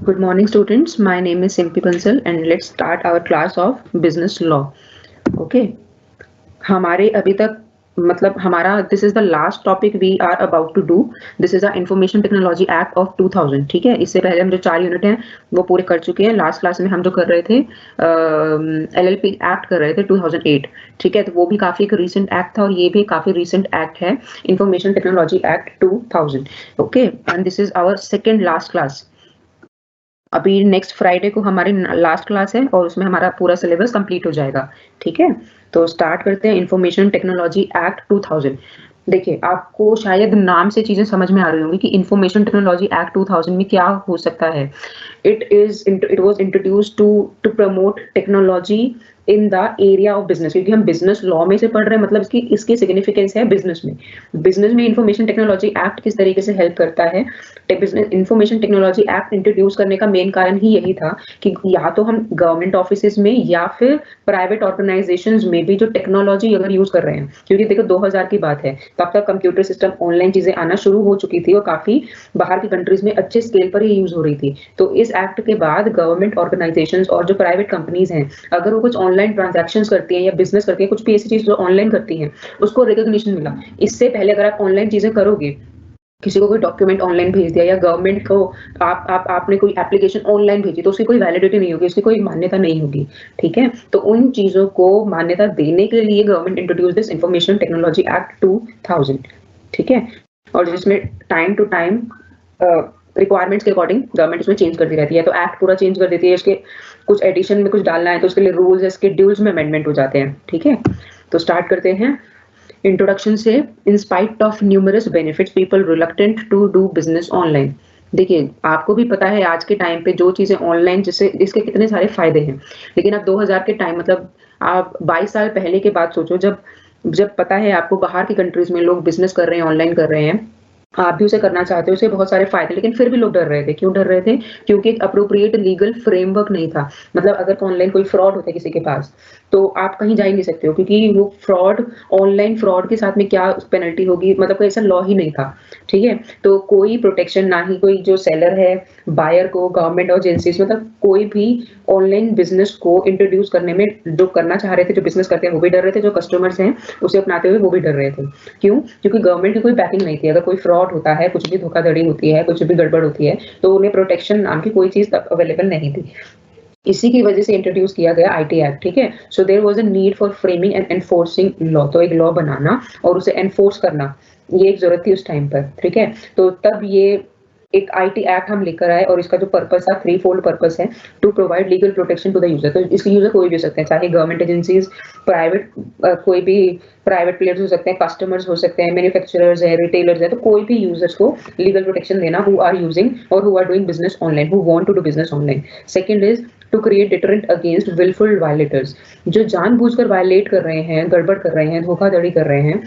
Good morning, students. My name is Simpi Bansal, and let's start our class of business law. Okay. हमारे अभी तक मतलब हमारा this is the last topic we are about to do. This is the information technology act of 2000. ठीक है, इससे पहले हम जो 4 यूनिट हैं वो पूरे कर चुके हैं. लास्ट क्लास में हम जो कर रहे थे LLP एक्ट कर रहे थे 2008. ठीक है, तो वो भी काफी एक रीसेंट एक्ट था और ये भी काफी रीसेंट एक्ट है, information technology act 2000. Okay, and this is our second last class. अभी नेक्स्ट फ्राइडे को हमारी लास्ट क्लास है और उसमें हमारा पूरा सिलेबस कंप्लीट हो जाएगा. ठीक है, तो स्टार्ट करते हैं इंफॉर्मेशन टेक्नोलॉजी एक्ट 2000. देखिए, आपको शायद नाम से चीजें समझ में आ रही होंगी कि इंफॉर्मेशन टेक्नोलॉजी एक्ट 2000 में क्या हो सकता है. It was introduced to promote technology in the area of business, क्योंकि हम बिजनेस लॉ में से पढ़ रहे हैं, मतलब इसकी सिग्निफिकेंस है बिजनेस में इंफॉर्मेशन टेक्नोलॉजी एक्ट किस तरीके से हेल्प करता है. इंफॉर्मेशन टेक्नोलॉजी एक्ट इंट्रोड्यूस करने का मेन कारण ही यही था कि या तो हम गवर्नमेंट ऑफिस में या फिर प्राइवेट ऑर्गेनाइजेशंस में भी जो टेक्नोलॉजी अगर यूज कर रहे हैं, क्योंकि देखो 2000 की बात है, तब तक कंप्यूटर सिस्टम ऑनलाइन चीजें आना शुरू हो चुकी थी और काफी बाहर की कंट्रीज में अच्छे स्केल पर ही यूज हो रही थी. तो इस एक्ट के बाद गवर्नमेंट ऑर्गेनाइजेशंस और जो प्राइवेट कंपनीज हैं, अगर वो कुछ ऑनलाइन ट्रांजैक्शंस करती हैं या बिजनेस करती हैं, कुछ भी ऐसी चीज जो ऑनलाइन करती हैं, उसको रिकॉग्निशन मिला. इससे पहले अगर आप ऑनलाइन चीजें करोगे, किसी को कोई डॉक्यूमेंट ऑनलाइन भेज दिया या गवर्नमेंट को आपने कोई एप्लीकेशन ऑनलाइन भेजी, तो उसकी कोई वैलिडिटी नहीं होगी, उसकी कोई मान्यता नहीं होगी. ठीक है, तो उन चीजों को मान्यता देने के लिए government introduce this information technology act 2000. ठीक है, और जिसमें टाइम टू टाइम रिक्वायरमेंट्स के अकॉर्डिंग गवर्नमेंट उसमें चेंज करती रहती है. तो एक्ट पूरा चेंज कर देती है, इसके कुछ एडिशन में कुछ डालना है तो उसके लिए रूल्स या शेड्यूल्स में अमेंडमेंट हो जाते हैं. ठीक है, तो स्टार्ट करते हैं इंट्रोडक्शन से. In spite of numerous benefits, people reluctant to do business online. देखिए, आपको भी पता है आज के टाइम पे जो चीजें ऑनलाइन, जिससे इसके कितने सारे फायदे हैं, लेकिन अब 2000 के टाइम, मतलब आप 22 साल पहले की बात सोचो, जब पता है आपको बाहर की कंट्रीज में लोग बिजनेस कर रहे हैं, ऑनलाइन कर रहे हैं, आप भी उसे करना चाहते हो, उसके बहुत सारे फायदे, लेकिन फिर भी लोग डर रहे थे. क्यों डर रहे थे? क्योंकि एक अप्रोप्रिएट लीगल फ्रेमवर्क नहीं था. मतलब अगर ऑनलाइन कोई फ्रॉड होता है किसी के पास, तो आप कहीं जा ही नहीं सकते हो, क्योंकि वो फ्रॉड, ऑनलाइन फ्रॉड के साथ में क्या पेनल्टी होगी, मतलब कोई ऐसा लॉ ही नहीं था. ठीक है, तो कोई प्रोटेक्शन ना ही कोई जो सेलर है, बायर को, गवर्नमेंट एजेंसीज, मतलब कोई भी ऑनलाइन बिजनेस को इंट्रोड्यूस करने में जो करना चाह रहे थे, जो बिजनेस करते हैं वो भी डर रहे थे, जो कस्टमर्स हैं उसे अपनाते हुए वो भी डर रहे थे. क्यों? क्योंकि गवर्नमेंट की कोई बैकिंग नहीं थी. अगर कोई फ्रॉड होता है, कुछ भी धोखाधड़ी होती है, कुछ भी गड़बड़ होती है, तो उन्हें प्रोटेक्शन नाम की कोई चीज अवेलेबल नहीं थी. इसी की वजह से इंट्रोड्यूस किया गया आईटी एक्ट. ठीक है, so there was a need for framing and enforcing law. तो एक लॉ बनाना और उसे एनफोर्स करना, ये एक जरूरत थी उस टाइम पर. ठीक है, तो तब ये एक आईटी एक्ट हम लेकर आए और इसका जो पर्पस था, थ्री फोल्ड पर्पस है, to provide legal protection to the user. तो इसके यूजर कोई भी हो सकते हैं, चाहे गवर्नमेंट एजेंसीज, प्राइवेट, कोई भी प्राइवेट प्लेयर्स हो सकते हैं, कस्टमर्स हो सकते हैं, मैन्युफैक्चरर्स है, रिटेलर्स है, तो कोई भी यूजर्स को लीगल प्रोटेक्शन देना हु आर यूजिंग और who are doing business online, who want to do business online. Second is to create deterrent against wilful violators. जो जानबूझकर वायलेट कर रहे हैं, गड़बड़ कर रहे हैं, धोखाधड़ी कर रहे हैं,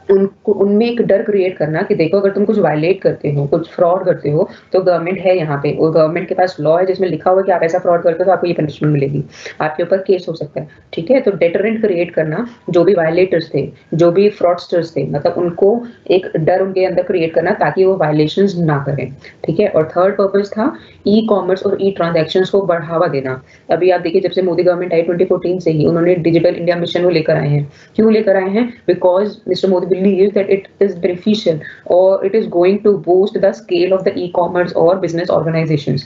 उनको, उनमें एक डर क्रिएट करना कि देखो, अगर तुम कुछ वायलेट करते हो, कुछ फ्रॉड करते हो, तो गवर्नमेंट है यहाँ पे, और गवर्नमेंट के पास लॉ है जिसमें लिखा हुआ है कि आप ऐसा फ्रॉड करते हो तो आपको ये पनिशमेंट मिलेगी, आपके ऊपर केस हो सकता है. ठीक है, तो डेटरेंट क्रिएट करना, जो भी वायलेटर्स थे, जो भी फ्रॉडस्टर्स थे, मतलब उनको एक डर उनके अंदर क्रिएट करना ताकि वो वायलेशंस ना करें. ठीक है, और थर्ड पर्पस था ई कॉमर्स और ई ट्रांजैक्शंस को बढ़ावा देना. अभी आप देखिए, जब से मोदी गवर्नमेंट आई 2014 से ही उन्होंने डिजिटल इंडिया मिशन को लेकर आए हैं. क्यों लेकर आए हैं? Because mister Modi believes that it is beneficial or it is going to boost the scale of the e-commerce or business organizations.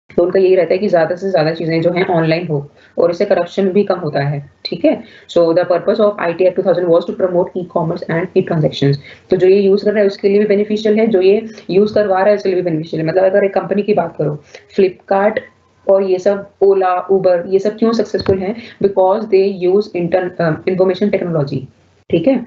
तो उनका यही रहता है कि ज्यादा से ज्यादा चीजें जो हैं ऑनलाइन हो और इससे करप्शन भी कम होता है. ठीक है, so the purpose of IT act 2000 was to promote e commerce and e transactions. तो जो ये यूज कर रहा है उसके लिए भी बेनिफिशियल है, जो ये यूज करवा रहा है उसके लिए भी बेनिफिशियल है. मतलब अगर एक कंपनी की बात करो, फ्लिपकार्ट और ये सब, ओला, उबर, ये सब क्यों सक्सेसफुल हैं? Because they use information technology. ठीक है,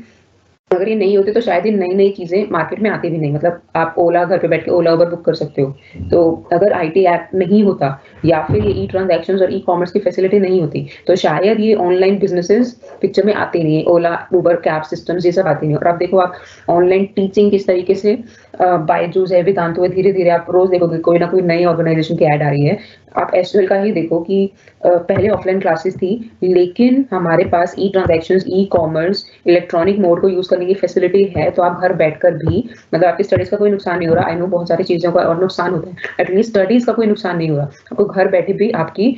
अगर ये नहीं होते तो शायद ये नई नई चीजें मार्केट में आती भी नहीं. मतलब आप ओला, घर पे बैठ के ओला उबर बुक कर सकते हो. तो अगर आईटी एक्ट नहीं होता या फिर ये ई ट्रांजैक्शंस और ई कॉमर्स की फैसिलिटी नहीं होती तो शायद ये ऑनलाइन बिजनेसेस पिक्चर में आते नहीं है। ओला, उबर, कैब सिस्टम्स ये सब आते नहीं। और अब देखो आप ऑनलाइन टीचिंग किस तरीके से बायजूस है, वेदांतो है, धीरे-धीरे आप रोज देखोगे कोई ना कोई नई ऑर्गेनाइजेशन की ऐड आ रही है। आप एसक्यूएल का ही देखो कि पहले ऑफलाइन क्लासेस थी, लेकिन हमारे पास e transactions, e commerce, electronic mode को यूज करने की फैसिलिटी है, तो आप घर बैठकर भी मतलब आपकी स्टडीज का कोई नुकसान नहीं हो रहा। आई नो बहुत सारी चीजों का और नुकसान होता है, एटलीस्ट स्टडीज का कोई नुकसान नहीं हो रहा। आपको घर बैठे भी आपकी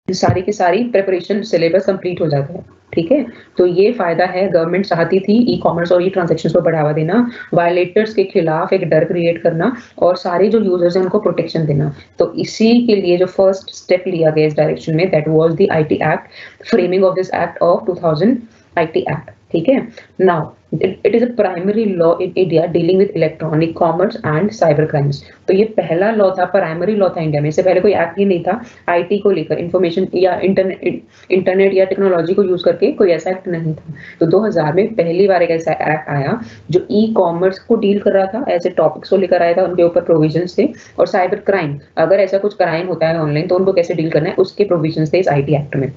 सारी की सारी प्रिपरेशन सिलेबस कंप्लीट हो जाता है। ठीक है, तो ये फायदा है। गवर्नमेंट चाहती थी ई कॉमर्स और ई ट्रांजैक्शंस को बढ़ावा देना, वायलेटर्स के खिलाफ एक डर क्रिएट करना और सारे जो यूजर्स हैं उनको प्रोटेक्शन देना। तो इसी के लिए जो फर्स्ट स्टेप लिया गया इस डायरेक्शन में, that was the IT act, framing of this act of 2000 IT act. ठीक है, now it is a primary law in India dealing with electronic commerce and cyber crimes। तो ये पहला लॉ था, प्राइमरी लॉ था India में। इससे पहले कोई एक्ट ही नहीं था आईटी को लेकर, इंफॉर्मेशन या इंटरनेट या टेक्नोलॉजी को यूज करके कोई ऐसा एक्ट नहीं था। तो 2000 में पहली बार एक ऐसा एक्ट आया जो ई कॉमर्स को डील कर रहा था, ऐसे टॉपिक्स को लेकर आया था, उनके ऊपर प्रोविजन थे। और साइबर क्राइम, अगर ऐसा कुछ क्राइम होता है ऑनलाइन तो उनको कैसे डील करना है, उसके प्रोविजन थे इस आईटी एक्ट में।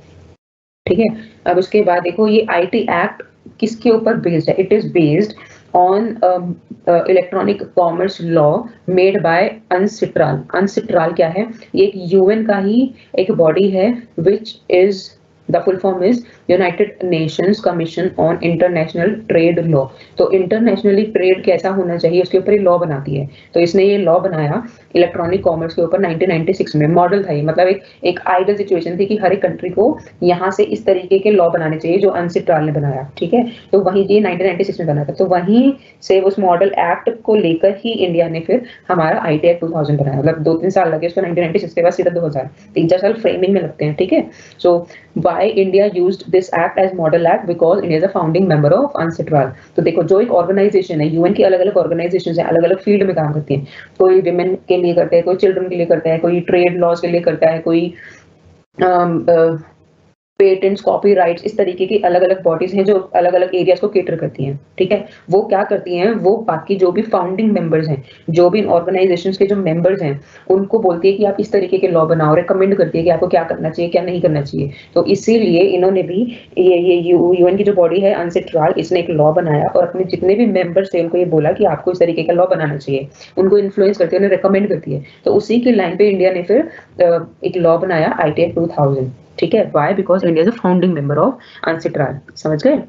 ठीक है, अब उसके बाद देखो ये आईटी एक्ट किसके ऊपर बेस्ड है। It is based on electronic commerce law made by UNCITRAL. UNCITRAL क्या है, ये एक यूएन का ही एक बॉडी है which is the full form is United Nations commission on international trade law. तो इंटरनेशनली ट्रेड कैसा होना चाहिए उसके ऊपर ये लॉ बनाती है। तो इसने ये लॉ बनाया इलेक्ट्रॉनिक कॉमर्स के ऊपर 1996 में। मॉडल था ये, मतलब एक आइडियल सिचुएशन थी कि हर एक कंट्री को यहाँ से इस तरीके के लॉ बनाने चाहिए जो अनसिट्राल ने बनाया। ठीक है, तो वहीं ये 1996 में बना था। तो वहीं से उस मॉडल एक्ट को लेकर ही इंडिया ने फिर हमारा आईटी एक्ट 2000 बनाया। मतलब 2-3 साल लगे उसको, 1996 के बाद सीधा 2000, 3-4 साल फ्रेमिंग में लगते हैं। ठीक है, सो why India used this act as model act, because India is a founding member of UNCITRAL। तो देखो जो एक ऑर्गेनाइजेशन है, यूएन की अलग अलग ऑर्गेनाइजेशन है, अलग अलग फील्ड में काम करती हैं। कोई विमेन के लिए करता है, कोई चिल्ड्रन के लिए करता है, कोई ट्रेड लॉज के लिए करता है, कोई पेटेंट्स, कॉपीराइट्स, इस तरीके की अलग अलग बॉडीज हैं जो अलग अलग एरियाज को केटर करती हैं। ठीक है, वो क्या करती हैं, वो बाकी जो भी फाउंडिंग मेंबर्स हैं, जो भी ऑर्गेनाइजेशंस के जो मेंबर्स हैं, उनको बोलती है कि आप इस तरीके के लॉ बनाओ, रिकमेंड करती है कि आपको क्या करना चाहिए, क्या नहीं करना चाहिए। तो इसीलिए इन्होंने भी ये यूएन की जो बॉडी है अनसिट्राल, इसने एक लॉ बनाया और अपने जितने भी मेंबर्स थे उनको ये बोला कि आपको इस तरीके का लॉ बनाना चाहिए। उनको इन्फ्लुएंस करती है, उन्हें रिकमेंड करती है। तो उसी की लाइन पे इंडिया ने फिर एक लॉ बनाया आईटी एक्ट 2000। ठीक है, why? Because India is a founding member of UNCITRAL। समझ गए?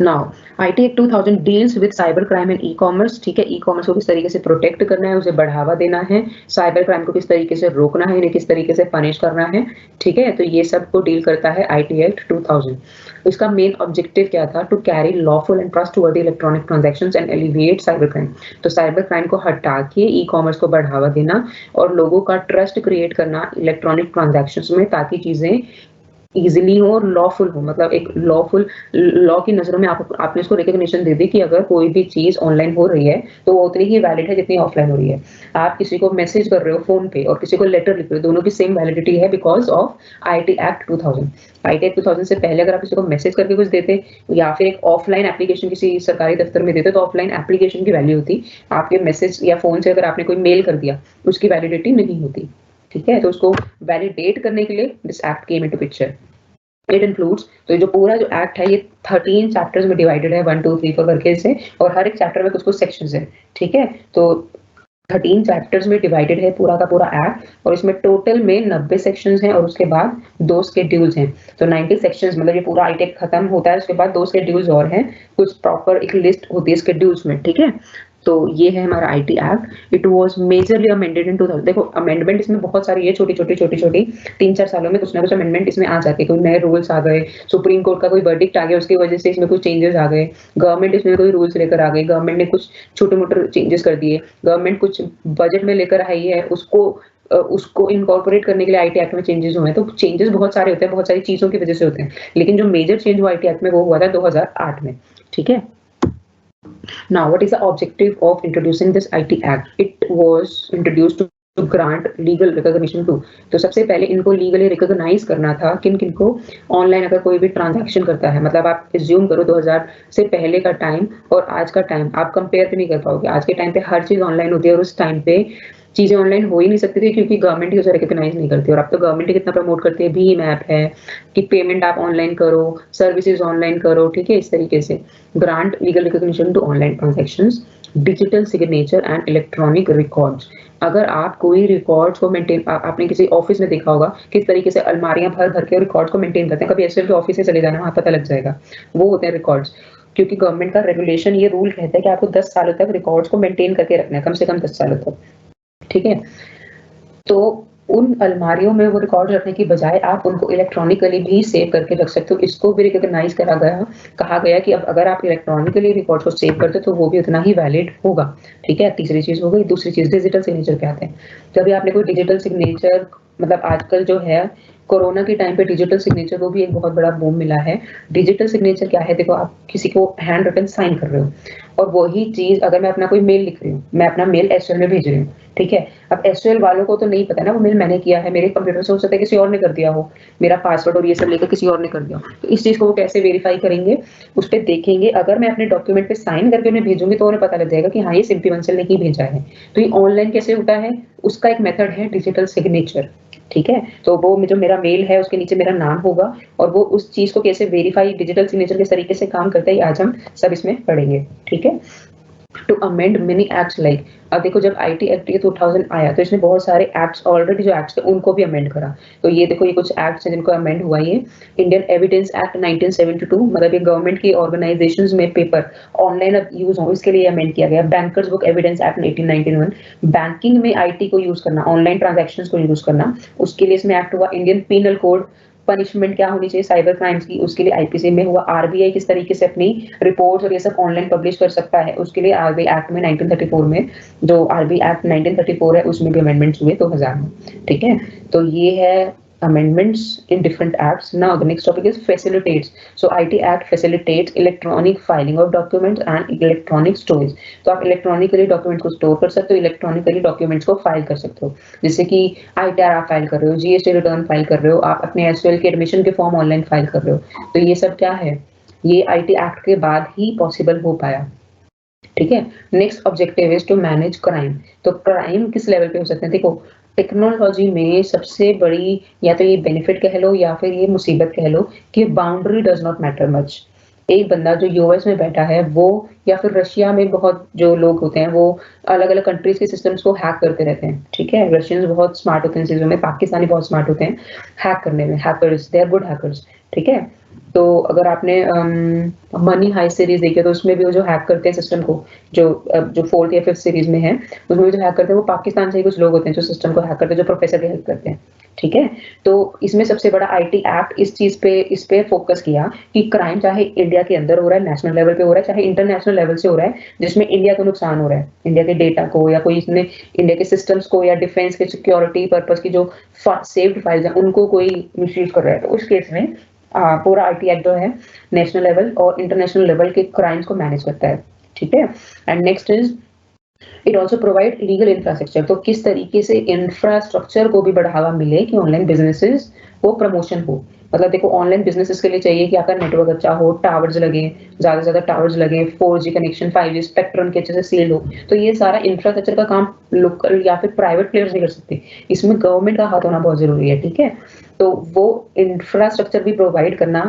Now, IT Act 2000 deals with cyber crime and e-commerce। ठीक है, ई-कॉमर्स को किस तरीके से प्रोटेक्ट करना है, उसे बढ़ावा देना है, साइबर क्राइम को किस तरीके से रोकना है, इन्हें किस तरीके से पनिश करना है। ठीक है, तो ये सब को डील करता है IT Act 2000। इसका मेन ऑब्जेक्टिव क्या था, to carry lawful and trustworthy electronic transactions and alleviate cyber crime. तो साइबर क्राइम को हटा के ई कॉमर्स को बढ़ावा देना और लोगों का ट्रस्ट क्रिएट करना इलेक्ट्रॉनिक ट्रांजैक्शंस में, ताकि चीजें इजीली हो और लॉफुल हो। मतलब एक लॉफुल लॉ की नजरों में आपने उसको रिकॉग्निशन दे दी कि अगर कोई भी चीज ऑनलाइन हो रही है तो वो उतनी ही वैलिड है जितनी ऑफलाइन हो रही है। आप किसी को मैसेज कर रहे हो फोन पे और किसी को लेटर लिख रहे हो, दोनों की सेम वैलिडिटी है because of IT act 2000। IT act 2000 से पहले अगर आप किसी को मैसेज करके कुछ देते या फिर एक ऑफलाइन एप्लीकेशन किसी सरकारी दफ्तर में देते तो ऑफलाइन एप्लीकेशन की वैल्यू होती, आपके मैसेज या फोन से अगर आपने कोई मेल कर दिया उसकी वैलिडिटी नहीं होती। ठीक है, तो उसको वैलिडेट करने के लिए this act came into picture. It includes, तो जो पूरा जो एक्ट है ये 13 चैप्टर्स में डिवाइडेड है, 1 2 3 4 करके से, और हर एक चैप्टर में कुछ कुछ सेक्शंस है। ठीक है, तो 13 चैप्टर्स में डिवाइडेड है पूरा का पूरा एक्ट, और इसमें टोटल में 90 सेक्शंस हैं और उसके बाद 2 स्केड्यूल्स हैं। तो 90 सेक्शंस मतलब ये पूरा आईटी खत्म होता है, उसके बाद 2 स्केड्यूल्स और हैं, कुछ प्रॉपर एक लिस्ट होती है स्केड्यूल्स में। ठीक है, तो ये है हमारा IT act. It was majorly amended in 2000। देखो अमेंडमेंट इसमें बहुत सारी है, छोटी छोटी 3-4 सालों में कुछ ना कुछ अमेंडमेंट इसमें आ जाते हैं। कोई नए रूल्स आ गए, सुप्रीम कोर्ट का कोई वर्डिक्ट आ गया, उसकी वजह से इसमें कुछ चेंजेस आ गए, गवर्नमेंट इसमें कोई रूल्स लेकर आ गई, गवर्नमेंट ने कुछ छोटे मोटे चेंजेस कर दिए, गवर्नमेंट कुछ बजट में लेकर आई है, उसको इनकॉर्पोरेट करने के लिए आईटी एक्ट में चेंजेस हुए हैं। तो चेंजेस बहुत सारे होते हैं, बहुत सारी चीजों की वजह से होते हैं, लेकिन जो मेजर चेंज हुआ आईटी एक्ट में वो हुआ था 2008 में। ठीक है, now what is the objective of introducing this IT Act? It was introduced to grant legal recognition to। तो सबसे पहले इनको लीगली रिकॉग्नाइज करना था किन किन को, ऑनलाइन अगर कोई भी ट्रांजैक्शन करता है, मतलब आप एज्यूम करो 2000 से पहले का टाइम और आज का टाइम आप कंपेयर भी नहीं कर पाओगे। आज के टाइम पे हर चीज ऑनलाइन होती है और उस टाइम पे चीजें ऑनलाइन हो ही नहीं सकती थी क्योंकि गवर्नमेंट ही उसे रिकॉग्नाइज नहीं करती, और अब तो गवर्नमेंट ही कितना प्रमोट करती है, भीम ऐप है कि पेमेंट आप ऑनलाइन करो, सर्विसेज ऑनलाइन करो, ठीक है, इस तरीके से grant legal recognition to online transactions, digital signature and electronic records. अगर आप कोई रिकॉर्ड्स को मेंटेन, आपने किसी ऑफिस में देखा होगा किस तरीके से अलमारियां भर भर के रिकॉर्ड्स को मेंटेन करते हैं, कभी एसएल के ऑफिस से चले जाना, वहां पता लग जाएगा, वो होते हैं रिकॉर्ड्स। क्योंकि गवर्नमेंट का रेगुलेशन ये रूल कहता है कि आपको 10 सालों तक रिकॉर्ड्स को मेंटेन करके रखना है, कम से कम 10 सालों तक, ठीक है। तो उन अलमारियों में वो रिकॉर्ड रखने की बजाय आप उनको इलेक्ट्रॉनिकली भी सेव करके रख सकते हो। इसको भी रिकॉग्नाइज कहा गया कि अब अगर आप इलेक्ट्रॉनिकली रिकॉर्ड्स को सेव करते हो तो वो भी उतना ही वैलिड होगा, ठीक है। तीसरी चीज हो गई। दूसरी चीज डिजिटल सिग्नेचर क्या आते हैं। जब भी आपने कोई डिजिटल सिग्नेचर, मतलब आजकल जो है कोरोना के टाइम पे डिजिटल सिग्नेचर को भी एक बहुत बड़ा बूम मिला है। डिजिटल सिग्नेचर क्या है, देखो आप किसी को हैंड रिटन साइन कर रहे हो, और वही चीज अगर मैं अपना कोई मेल लिख रही हूँ, मैं अपना मेल एसएल में भेज रही हूँ, ठीक है। अब एसएल वालों को तो नहीं पता ना वो मेल मैंने किया है, मेरे कंप्यूटर से हो सकता है किसी और ने कर दिया हो, मेरा पासवर्ड और ये सब लेकर किसी और ने कर दिया हो। तो इस चीज को वो कैसे वेरीफाई करेंगे, उस पर देखेंगे। अगर मैं अपने डॉक्यूमेंट पे साइन करके उन्हें भेजूंगी तो उन्हें पता लग जाएगा कि हाँ ये सिंपी बंसल ने ही भेजा है। तो ये ऑनलाइन कैसे होता है, उसका एक मेथड है डिजिटल सिग्नेचर, ठीक है। तो वो जो मेरा मेल है उसके नीचे मेरा नाम होगा, और वो उस चीज को कैसे वेरीफाई डिजिटल सिग्नेचर के तरीके से काम करता है, आज हम सब इसमें पढ़ेंगे, ठीक है। To amend many acts like, अब देखो जब आईटी एक्ट 2000 आया तो इसने बहुत सारे एक्ट्स, ऑलरेडी जो एक्ट्स थे उनको भी अमेंड करा। तो ये देखो ये कुछ एक्ट्स हैं जिनको अमेंड हुआ। ये इंडियन एविडेंस एक्ट 1972, मतलब ये गवर्नमेंट की ऑर्गेनाइजेशंस में पेपर ऑनलाइन अब यूज हो इसके लिए अमेंड किया गया। Bankers book evidence act 1891, banking में आईटी को यूज करना, ऑनलाइन ट्रांजैक्शंस को यूज करना, उसके लिए इसमें एक्ट हुआ। इंडियन पीनल कोड, पनिशमेंट क्या होनी चाहिए साइबर क्राइम्स की, उसके लिए आईपीसी में हुआ। आरबीआई किस तरीके से अपनी रिपोर्ट्स और ये सब ऑनलाइन पब्लिश कर सकता है, उसके लिए आरबीआई एक्ट में 1934 में, जो आरबीआई एक्ट 1934 है उसमें भी अमेंडमेंट्स हुए 2000 में, ठीक है। तो ये है amendments in different acts. Now the next topic is facilitates. So IT Act facilitates electronic filing of documents and electronic storage. तो आप इलेक्ट्रॉनिकली डॉक्यूमेंट को स्टोर कर सकते हो, इलेक्ट्रॉनिकली डॉक्यूमेंट्स को फाइल कर सकते हो। जैसे कि आईटीआर आप फाइल कर रहे हो, जीएसटी रिटर्न फाइल कर रहे हो, आप अपने एसएल के एडमिशन के फॉर्म ऑनलाइन फाइल कर रहे हो। तो ये सब क्या है, ये आईटी एक्ट के बाद ही पॉसिबल हो पाया, ठीक है। Next objective is to manage crime. तो क्राइम किस लेवल पे हो सकते हैं, देखो टेक्नोलॉजी में सबसे बड़ी या तो ये बेनिफिट कह लो या फिर ये मुसीबत कह लो कि boundary does not matter much. एक बंदा जो यूएस में बैठा है वो, या फिर रशिया में बहुत जो लोग होते हैं वो अलग अलग कंट्रीज के सिस्टम्स को हैक करते रहते हैं, ठीक है। रशियंस बहुत स्मार्ट होते हैं चीजों में, पाकिस्तानी बहुत स्मार्ट होते हैं हैक करने में, hackers, they are good hackers, ठीक है। तो अगर आपने मनी हाई सीरीज देखी है तो उसमें भी वो जो हैक करते हैं सिस्टम को, जो फोर्थ या फिफ्थ सीरीज में है, उसमें भी जो हैक करते हैं वो पाकिस्तान से ही कुछ लोग होते हैं जो सिस्टम को हैक करते हैं, जो प्रोफेसर की हेल्प करते हैं, ठीक है। तो इसमें सबसे बड़ा आईटी एक्ट इस पे फोकस किया कि क्राइम चाहे इंडिया के अंदर हो रहा है, नेशनल लेवल पे हो रहा है, चाहे इंटरनेशनल लेवल से हो रहा है, जिसमें इंडिया को नुकसान हो रहा है, इंडिया के डेटा को या कोई इसने इंडिया के सिस्टम्स को या डिफेंस के सिक्योरिटी पर्पज की जो सेव्ड फाइल्स हैं उनको कोई मिसयूज कर रहा है, तो उस केस में पूरा आईटी एक्ट जो है नेशनल लेवल और इंटरनेशनल लेवल के क्राइम्स को मैनेज करता है, ठीक है। And next is it also provide legal infrastructure. तो किस तरीके से इंफ्रास्ट्रक्चर को भी बढ़ावा मिले कि ऑनलाइन बिजनेसेस को प्रमोशन हो। मतलब देखो ऑनलाइन बिजनेसेस के लिए चाहिए कि आपका नेटवर्क अच्छा हो, टावर्स लगे, ज्यादा से ज्यादा टावर्स लगे, 4G कनेक्शन, 5G स्पेक्ट्रम के अच्छे से सील हो। तो ये सारा इंफ्रास्ट्रक्चर का काम लोकल या फिर प्राइवेट प्लेयर्स नहीं कर सकते, इसमें गवर्नमेंट का हाथ होना बहुत जरूरी है, ठीक है। तो वो इंफ्रास्ट्रक्चर भी प्रोवाइड करना,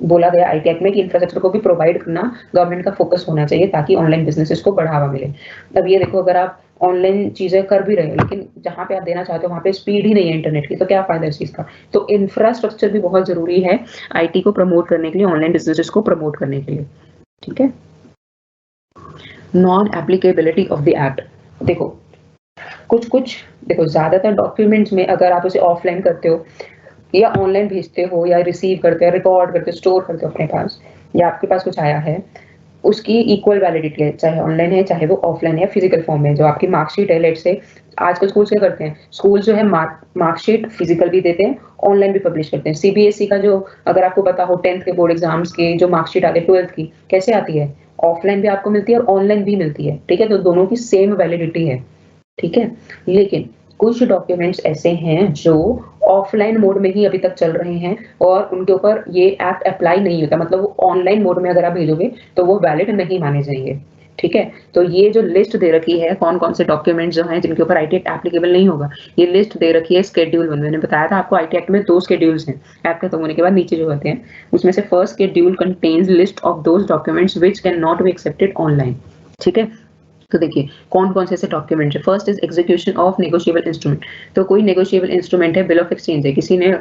बोला गया आईटी एक्ट में कि इंफ्रास्ट्रक्चर को भी प्रोवाइड करना गवर्नमेंट का फोकस होना चाहिए ताकि ऑनलाइन बिजनेसेस को बढ़ावा मिले। अब ये देखो अगर आप ऑनलाइन चीजें कर भी रहे हो लेकिन जहां पे आप देना चाहते हो वहां पे स्पीड ही नहीं है इंटरनेट की, तो क्या फायदा इस चीज का। तो इंफ्रास्ट्रक्चर भी बहुत जरूरी है आईटी को प्रमोट करने के लिए, ऑनलाइन बिजनेसेस को प्रमोट करने के लिए, ठीक है। Non applicability of the act, देखो कुछ देखो ज्यादातर डॉक्यूमेंट्स में अगर आप उसे ऑफलाइन करते हो या ऑनलाइन भेजते हो या रिसीव करते हो, रिकॉर्ड करते हो, स्टोर करते हो अपने पास, या आपके पास कुछ आया है, उसकी इक्वल वैलिडिटी है, चाहे ऑनलाइन है चाहे वो ऑफलाइन है, फिजिकल फॉर्म में। जो आपकी मार्कशीट है, लेट से आजकल स्कूल क्या करते हैं, स्कूल जो है मार्कशीट फिजिकल भी देते हैं, ऑनलाइन भी पब्लिश करते हैं। सीबीएसई का जो, अगर आपको पता हो 10th के बोर्ड एग्जाम्स की जो मार्कशीट आती है 12th की, कैसे आती है, ऑफलाइन भी आपको मिलती है और ऑनलाइन भी मिलती है, ठीक है। तो दोनों की सेम वैलिडिटी है, ठीक है। लेकिन कुछ डॉक्यूमेंट्स ऐसे हैं जो ऑफलाइन मोड में ही अभी तक चल रहे हैं और उनके ऊपर ये एक्ट अप्लाई नहीं होता, मतलब वो ऑनलाइन मोड में अगर आप भेजोगे तो वो वैलिड नहीं माने जाएंगे, ठीक है। तो ये जो लिस्ट दे रखी है कौन कौन से डॉक्यूमेंट जो हैं जिनके ऊपर आईटी एक्ट एप्लीकेबल नहीं होगा, ये लिस्ट दे रखी है शेड्यूल 1। मैंने बताया था आपको आईटी एक्ट में 2 शेड्यूल्स हैं, एक्ट खत्म होने के बाद नीचे जो होते हैं, उसमें से first schedule contains list of those documents which can not be accepted online. ठीक है। तो देखिए कौन कौन से ऐसे डॉक्यूमेंट है। First is execution of negotiable instrument. तो कोई नेगोशिएबल इंस्ट्रूमेंट है, बिल ऑफ एक्सचेंज है, किसी ने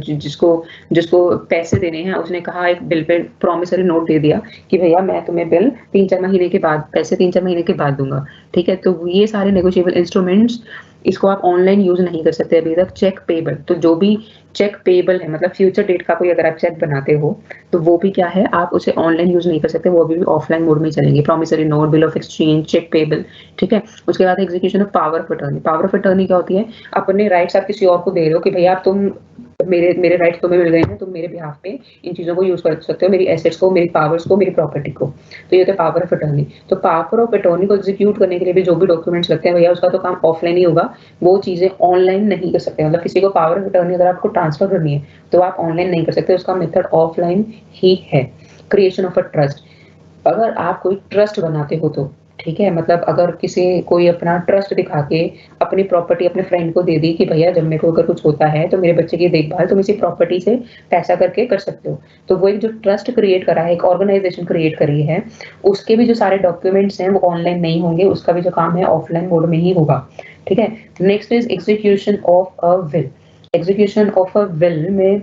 जिसको जिसको पैसे देने हैं उसने कहा एक बिल पे प्रॉमिसरी नोट दे दिया कि भैया मैं तुम्हें बिल 3-4 महीने के बाद, पैसे 3-4 महीने के बाद दूंगा। ठीक है। तो ये सारे नेगोशिएबल इंस्ट्रूमेंट्स, इसको आप ऑनलाइन यूज नहीं कर सकते अभी तक। चेक पेबल, तो जो भी चेक पेबल है मतलब फ्यूचर डेट का कोई अगर आप चेक बनाते हो तो वो भी क्या है, आप उसे ऑनलाइन यूज नहीं कर सकते, वो भी ऑफलाइन मोड में चलेंगे। Promissory note, bill of exchange, cheque payable. ठीक है। उसके बाद execution of power of attorney. Power of attorney क्या होती है, अपने राइट्स आप किसी और को दे रहे हो कि भैया आप तुम मेरे राइट्स तुम्हें मिल गए हैं, तुम मेरे बिहाफ पे इन चीजों को यूज कर सकते हो, मेरी एसेट्स को, मेरी पावर्स को, मेरी प्रॉपर्टी को। तो ये होता है पावर ऑफ अटर्नी। तो पावर ऑफ अटर्नी को एग्जीक्यूट करने के लिए भी जो भी डॉक्यूमेंट्स लगते हैं भैया उसका तो काम ऑफलाइन ही होगा, वो चीजें ऑनलाइन नहीं कर सकते। मतलब किसी को पावर ऑफ अटर्नी अगर आपको ट्रांसफर करनी है तो आप ऑनलाइन नहीं कर सकते, उसका मेथड ऑफलाइन ही है। क्रिएशन ऑफ अ ट्रस्ट, अगर आप कोई ट्रस्ट बनाते हो तो ठीक है, मतलब अगर कोई अपना ट्रस्ट दिखा के अपनी प्रॉपर्टी अपने फ्रेंड को दे दी कि भैया जब मेरे को अगर कुछ होता है तो मेरे बच्चे की देखभाल तुम इसी प्रॉपर्टी से पैसा करके कर सकते हो, तो वो एक जो ट्रस्ट क्रिएट करा है, एक ऑर्गेनाइजेशन क्रिएट करी है, उसके भी जो सारे डॉक्यूमेंट्स हैं वो ऑनलाइन नहीं होंगे, उसका भी जो काम है ऑफलाइन मोड में ही होगा। ठीक है। Next is execution of a will. Execution of a will में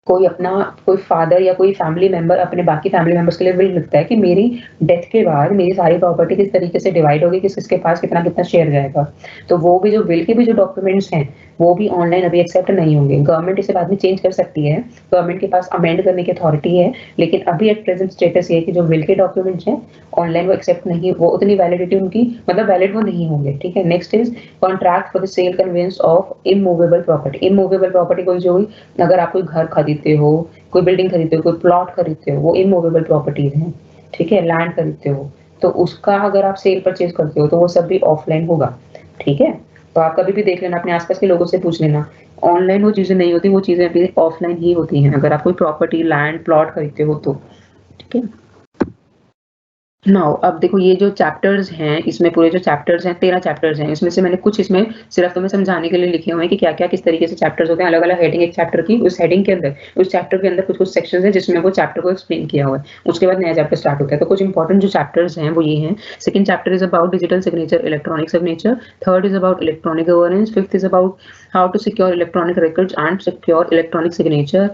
कोई फादर या कोई फैमिली मेंबर अपने बाकी फैमिली मेंबर्स के लिए विल लिखता है कि मेरी डेथ के बाद मेरी सारी प्रॉपर्टी किस तरीके से डिवाइड होगी, किसके पास कितना कितना शेयर जाएगा। तो वो भी जो विल के भी जो डॉक्यूमेंट्स हैं वो भी ऑनलाइन अभी एक्सेप्ट नहीं होंगे। गवर्नमेंट इसे बाद में चेंज कर सकती है, गवर्नमेंट के पास अमेंड करने की अथॉरिटी है, लेकिन अभी एट प्रेजेंट स्टेटस ये है कि जो विल के डॉक्यूमेंट्स हैं ऑनलाइन वो एक्सेप्ट नहीं, वो उतनी वैलिडिटी उनकी मतलब वैलिड वो नहीं होंगे। ठीक है। Next is contract for the sale conveyance of immovable property. Immovable property कोई जो हुई, अगर आप कोई घर खरीदते हो, कोई बिल्डिंग खरीदते हो, कोई प्लॉट खरीदते हो, वो इमूवेबल प्रॉपर्टीज हैं। ठीक है। लैंड खरीदते हो तो उसका अगर आप सेल परचेज करते हो तो वो सब भी ऑफलाइन होगा। ठीक है। तो आप कभी भी देख लेना, अपने आसपास के लोगों से पूछ लेना, ऑनलाइन वो चीजें नहीं होती, वो चीजें अभी ऑफलाइन ही होती हैं अगर आप कोई प्रॉपर्टी, लैंड, प्लॉट खरीदते हो तो। ठीक है। नाउ अब देखो ये जो चैप्टर्स हैं, इसमें पूरे जो चैप्टर्स हैं 13 चैप्टर्स हैं, इसमें से मैंने कुछ इसमें सिर्फ तुम्हें समझाने के लिए लिखे हुए हैं कि क्या क्या किस तरीके से चैप्टर्स होते हैं। अलग अलग हेडिंग एक चैप्टर की, उस हेडिंग के अंदर उस चैप्टर के अंदर कुछ कुछ सेक्शंस हैं जिसमें वो चैप्टर को एक्सप्लेन किया हुआ है, उसके बाद नया चैप्टर स्टार्ट होता है। तो कुछ इंपॉर्टेंट जो चैप्टर्स हैं वो ये हैं। Second chapter is about digital signature, electronic signature. Third is about electronic governance. Fifth is about how to secure electronic records and secure electronic signature.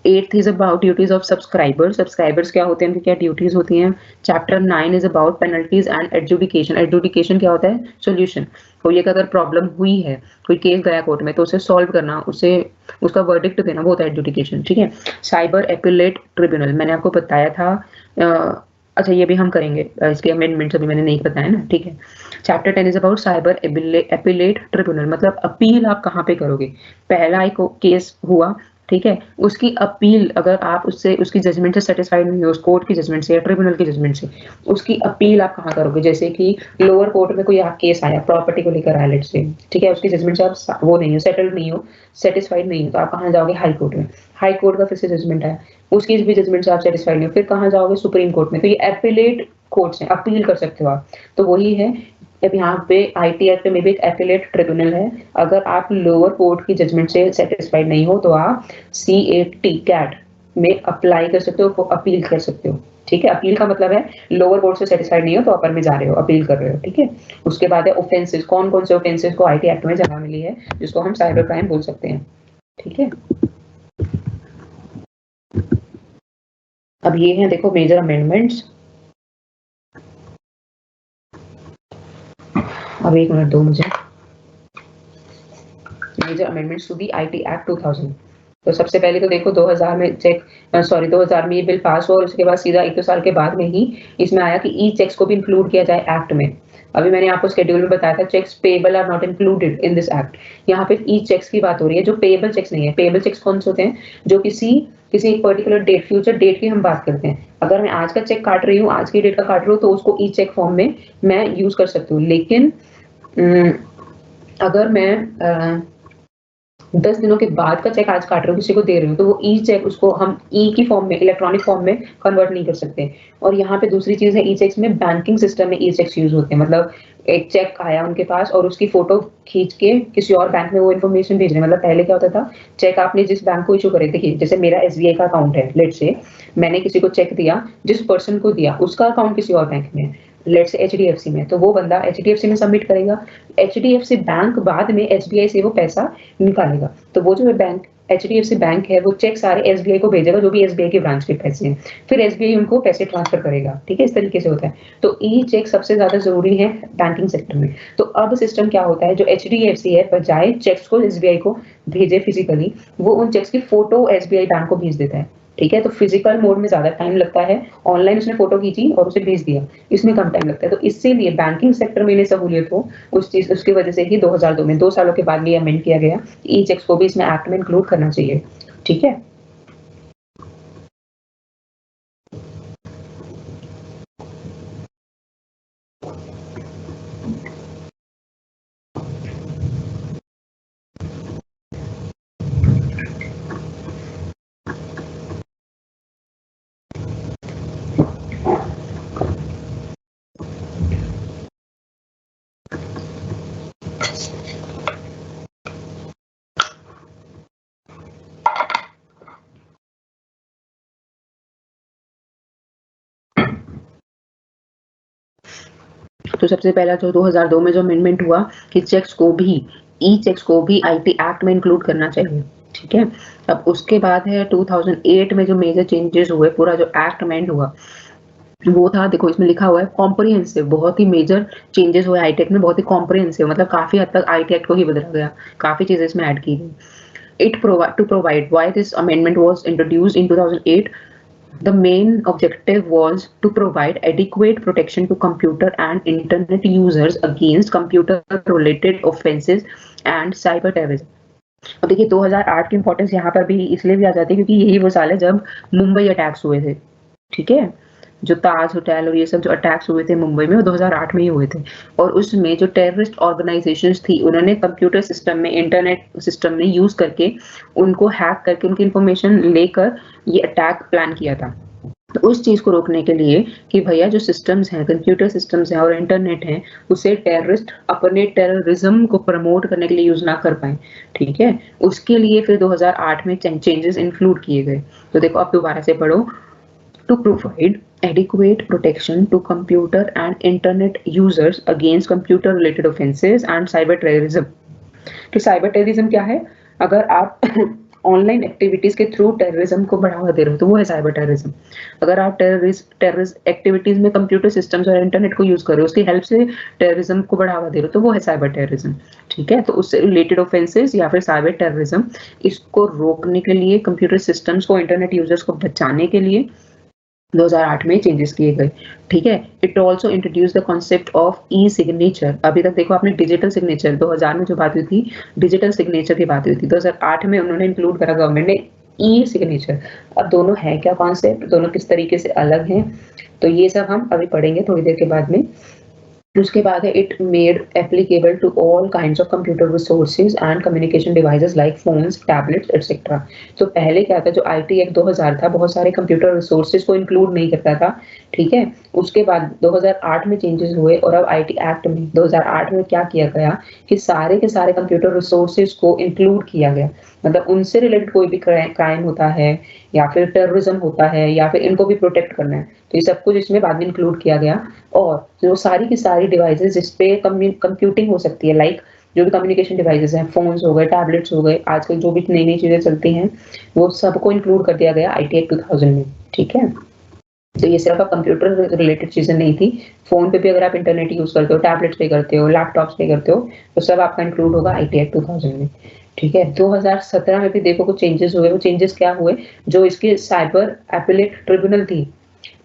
Eighth is about duties of subscribers, subscribers क्या होते हैं, उनकी क्या duties होती हैं। Chapter 9 is about penalties and adjudication. Adjudication क्या होता है, सॉल्यूशन। कोई एक अगर प्रॉब्लम हुई है, कोई केस गया कोर्ट में तो उसे सॉल्व करना, उसे उसका वर्डिक्ट देना, वो होता है एडजुडिकेशन। ठीक है। साइबर एपिलेट ट्रिब्यूनल मैंने आपको बताया था, अच्छा ये भी हम करेंगे, इसके अमेंडमेंट्स अभी मैंने नहीं बताया ना। ठीक है। Chapter 10 is about cyber appellate tribunal, मतलब अपील आप कहाँ पे करोगे। पहला एक केस हुआ, ठीक है, उसकी अपील अगर आप उससे उसकी जजमेंट से सेटिस्फाइड नहीं हो, उस कोर्ट की जजमेंट से या ट्रिब्यूनल की जजमेंट से, उसकी अपील आप कहाँ करोगे। जैसे कि लोअर कोर्ट में कोई केस आया प्रॉपर्टी को लेकर आया लेट से, ठीक है, उसकी जजमेंट से आप वो नहीं हो, सेटल्ड नहीं हो, सेटिस्फाइड नहीं हो, तो आप कहाँ जाओगे, हाई कोर्ट में। हाई कोर्ट का फिर से जजमेंट आया, उसकी भी जजमेंट से आप सेटिस्फाइड नहीं हो, फिर कहाँ जाओगे, सुप्रीम कोर्ट में। तो ये एपिलेट कोर्ट्स हैं, अपील कर सकते हो आप। तो वही है, अब यहाँ पे आईटी एक्ट में भी एक एपिलेट ट्रिब्यूनल है। अगर आप लोअर कोर्ट की जजमेंट से सेटिस्फाइड नहीं हो तो आप CAT कैट में अप्लाई कर सकते हो, अपील कर सकते हो। ठीक है। अपील का मतलब है लोअर कोर्ट से सेटिस्फाइड नहीं हो तो अपर में जा रहे हो, अपील कर रहे हो। ठीक है। उसके बाद है ऑफेंसेस, कौन कौन से ऑफेंसेस को आईटी एक्ट में जगह मिली है जिसको हम साइबर क्राइम बोल सकते हैं। ठीक है। अब ये है देखो मेजर अमेंडमेंट्स। अब एक मिनट दो मुझे। Major amendments to the IT act 2000। तो सबसे पहले तो देखो 2000 में 2000 में ये बिल पास हुआ और उसके बाद सीधा 1-2 साल के बाद में ही इसमें आया कि ई चेक्स को भी इंक्लूड किया जाए एक्ट में। अभी मैंने आपको शेड्यूल में बताया था cheques payable are not included in this act. यहाँ पे ई चेक्स की बात हो रही है, जो पेएबल चेक्स नहीं है। पेएबल चेक्स कौन से होते हैं, जो किसी एक पर्टिकुलर डेट, फ्यूचर डेट की हम बात करते हैं। अगर मैं आज का चेक काट रही हूँ, आज की डेट का काट रही हूँ, तो उसको ई चेक फॉर्म में मैं यूज कर सकती हूँ। लेकिन अगर मैं 10 दिनों के बाद का चेक आज काट रहे हो, किसी को दे रहे हो, तो वो ई चेक उसको हम ई की फॉर्म में, इलेक्ट्रॉनिक फॉर्म में कन्वर्ट नहीं कर सकते। और यहाँ पे दूसरी चीज़ है, ई चेक्स में बैंकिंग सिस्टम में ई चेक्स यूज़ होते हैं। मतलब एक चेक आया उनके पास और उसकी फोटो खींच के किसी और बैंक में वो इन्फॉर्मेशन भेज रहे हैं। मतलब पहले क्या होता था, चेक आपने जिस बैंक को इश्यू करे, देखिए जैसे मेरा एसबीआई का अकाउंट है, लेट्स से मैंने किसी को चेक दिया, जिस पर्सन को दिया उसका अकाउंट किसी और बैंक में है, लेट्स से एचडीएफसी में, तो वो बंदा एचडीएफसी में सबमिट करेगा, एचडीएफसी बैंक बाद में एसबीआई से वो पैसा निकालेगा। तो वो जो बैंक एचडीएफसी बैंक है, वो चेक सारे एसबीआई को भेजेगा, जो भी एसबीआई के ब्रांच के पैसे हैं, फिर एसबीआई उनको पैसे ट्रांसफर करेगा। ठीक है, इस तरीके से होता है। तो ई चेक सबसे ज्यादा जरूरी है बैंकिंग सेक्टर में। तो अब सिस्टम क्या होता है, जो एचडीएफसी है बजाय चेक्स को एसबीआई को भेजे फिजिकली, वो उन चेक्स की फोटो एसबीआई बैंक को भेज देता है। ठीक है, तो फिजिकल मोड में ज्यादा टाइम लगता है, ऑनलाइन उसने फोटो खींची और उसे भेज दिया, इसमें कम टाइम लगता है। तो इसीलिए बैंकिंग सेक्टर में इन्हें सहूलियत हो, उस चीज उसकी वजह से ही 2002 में 2 सालों के बाद ये अमेंड किया गया, ई चेक्स को भी इसमें एक्ट में इंक्लूड करना चाहिए। ठीक है, तो सबसे पहला जो 2002 में जो अमेंडमेंट हुआ कि चेक्स को भी, ई चेक्स को भी आईटी एक्ट में इंक्लूड करना चाहिए। ठीक है, अब उसके बाद है 2008 में जो मेजर चेंजेस हुए, पूरा जो एक्ट अमेंड हुआ वो था, देखो इसमें लिखा हुआ है कॉम्प्रिहेंसिव, बहुत ही मेजर चेंजेस हुए आईटी एक्ट में, बहुत ही कॉम्प्रिहेंसिव, मतलब काफी हद तक आईटी एक्ट को ही बदला गया, काफी चीजें इसमें ऐड की गई। To provide why this amendment was introduced in 2008, the main objective was to provide adequate protection to computer and internet users against computer-related offenses and cyber terrorism. अब देखिए 2008 की इंपॉर्टेंस यहाँ पर भी इसलिए भी आ जाती है क्योंकि यही वो साल है जब मुंबई अटैक्स हुए थे। ठीक है, जो ताज होटल और ये सब जो अटैक्स हुए थे मुंबई में, वो 2008 में ही हुए थे। और उसमें जो टेररिस्ट ऑर्गेनाइजेशंस थी, उन्होंने कंप्यूटर सिस्टम में, इंटरनेट सिस्टम में यूज करके उनको हैक करके उनकी इंफॉर्मेशन लेकर ये अटैक प्लान किया था। तो उस चीज को रोकने के लिए कि भैया जो सिस्टम्स हैं, कंप्यूटर सिस्टम्स हैं और इंटरनेट है, उसे टेररिस्ट अपने टेररिज्म को प्रमोट करने के लिए यूज ना कर पाए। ठीक है, उसके लिए फिर 2008 में चेंजेस इंक्लूड किए गए। तो देखो अब दोबारा से पढ़ो, to provide adequate protection to computer and internet users against computer related offenses and cyber terrorism। तो साइबर टेररिज्म क्या है, अगर आप ऑनलाइन एक्टिविटीज के थ्रू टेररिज्म को बढ़ावा दे रहे हो तो वो है साइबर टेररिज्म। अगर आप टेररिस्ट एक्टिविटीज में कंप्यूटर सिस्टम्स और इंटरनेट को यूज कर रहे हो, उसकी हेल्प से टेररिज्म को बढ़ावा दे रहे हो तो वो है साइबर टेररिज्म। ठीक है, तो उससे रिलेटेड ऑफेंसेस या फिर साइबर टेररिज्म, इसको रोकने के लिए, कंप्यूटर सिस्टम्स को, इंटरनेट यूजर्स को बचाने के लिए 2008 में चेंजेस किए गए। ठीक है, it also introduce the concept of E signature. अभी तक देखो आपने डिजिटल सिग्नेचर 2000 में जो बात हुई थी, डिजिटल सिग्नेचर की बात हुई थी, 2008 में उन्होंने इंक्लूड करा गवर्नमेंट ने ई सिग्नेचर। अब दोनों है क्या कॉन्सेप्ट, दोनों किस तरीके से अलग हैं, तो ये सब हम अभी पढ़ेंगे थोड़ी देर के बाद में। उसके बाद है it made applicable to all kinds of computer resources and communication devices like phones, tablets etcetera. तो पहले क्या था, जो आईटी एक्ट 2000 था, बहुत सारे कंप्यूटर रिसोर्सेज को इंक्लूड नहीं करता था। ठीक है, उसके बाद 2008 में चेंजेस हुए और अब आईटी एक्ट में 2008 में क्या किया गया कि सारे के सारे कंप्यूटर रिसोर्सेज को इंक्लूड किया गया। मतलब उनसे रिलेटेड कोई भी क्राइम होता है या फिर टेररिज्म होता है या फिर इनको भी प्रोटेक्ट करना है, तो ये सब कुछ इसमें बाद में इंक्लूड किया गया। और जो सारी की सारी डिवाइसेस जिसपे कंप्यूटिंग हो सकती है, लाइक जो भी कम्युनिकेशन डिवाइसेस हैं, फोन्स हो गए, टैबलेट्स हो गए, आजकल जो भी नई नई चीजें चलती हैं, वो सबको इंक्लूड कर दिया गया आईटी एक्ट 2000 में। ठीक है, तो ये सिर्फ कंप्यूटर रिलेटेड चीजें नहीं थी, फोन पे भी अगर आप इंटरनेट यूज करते हो, टैबलेट्स पे करते हो, लैपटॉप्स पे करते हो, तो सब आपका इंक्लूड होगा आईटी एक्ट 2000 में। ठीक है, 2017 में भी देखो कुछ चेंजेस हुए। वो चेंजेस क्या हुए, जो इसके साइबर एपिलेट ट्रिब्यूनल थी,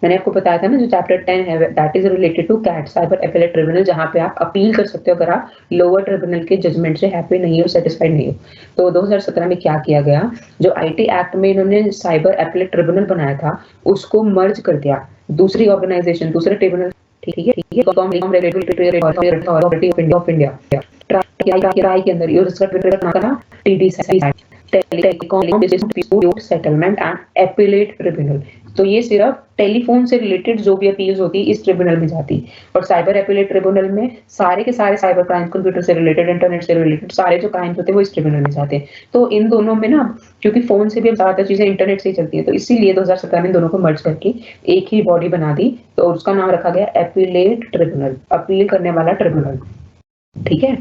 मैंने आपको बताया था ना, जो चैप्टर 10 है that is related to CAT, cyber appellate tribunal, जहां पे आप अपील कर सकते हो अगर आप लोअर ट्रिब्यूनल के जजमेंट से हैप्पी नहीं हो, सेटिस्फाइड नहीं हो। तो 2017 में क्या किया गया, जो आईटी एक्ट में इन्होंने साइबर एपिलेट ट्रिब्यूनल बनाया था, उसको मर्ज कर दिया दूसरी ऑर्गेनाइजेशन, दूसरे ट्रिब्यूनल। ठीक है, ठीक है, आई के अंदर यूज करना TDSAT, telecom dispute settlement and appellate tribunal. तो ये सिर्फ टेलीफोन से रिलेटेड जो भी अपील्स होती है इस ट्रिब्यूनल में जाती, और साइबर अपीलेट ट्रिब्यूनल में सारे के सारे साइबर क्राइम, कंप्यूटर से रिलेटेड, इंटरनेट से रिलेटेड सारे जो क्राइम्स होते हैं वो इस ट्रिब्यूनल में जाते हैं। तो इन दोनों में ना, क्योंकि फोन से भी अब ज्यादातर चीजें इंटरनेट से ही चलती है, तो इसीलिए 2017 में दोनों को मर्ज करके एक ही बॉडी बना दी, तो उसका नाम रखा गया अपीलेट ट्रिब्यूनल, अपील करने वाला ट्रिब्यूनल। ठीक है,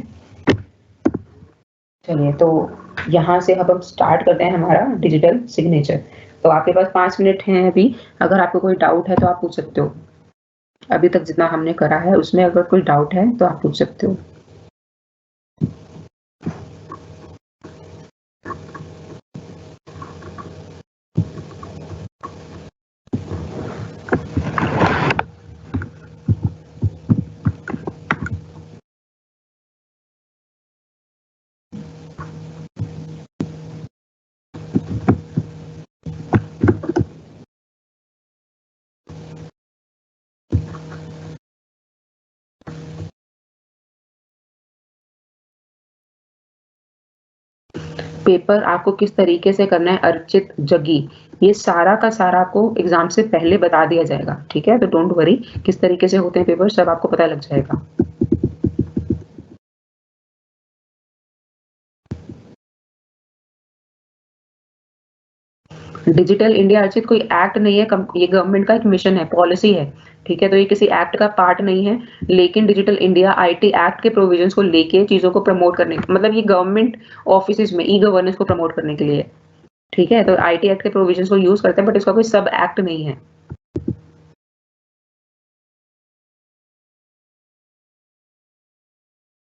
चलिए तो यहाँ से अब हम स्टार्ट करते हैं हमारा डिजिटल सिग्नेचर। तो आपके पास 5 मिनट हैं अभी, अगर आपको कोई डाउट है तो आप पूछ सकते हो। अभी तक जितना हमने करा है उसमें अगर कोई डाउट है तो आप पूछ सकते हो। पेपर आपको किस तरीके से करना है अर्चित जगी, ये सारा का सारा आपको एग्जाम से पहले बता दिया जाएगा। ठीक है, तो डोंट वरी, किस तरीके से होते हैं पेपर सब आपको पता लग जाएगा। डिजिटल इंडिया अर्चित कोई एक्ट नहीं है, ये गवर्नमेंट का एक मिशन है, पॉलिसी है। ठीक है, तो ये किसी एक्ट का पार्ट नहीं है, लेकिन डिजिटल इंडिया आईटी एक्ट के प्रोविजंस को लेके चीजों को प्रमोट करने, मतलब ये गवर्नमेंट ऑफिस में ई गवर्नेंस को प्रमोट करने के लिए। ठीक है, तो आईटी एक्ट के प्रोविजंस को यूज करते हैं, बट इसका कोई सब एक्ट नहीं है।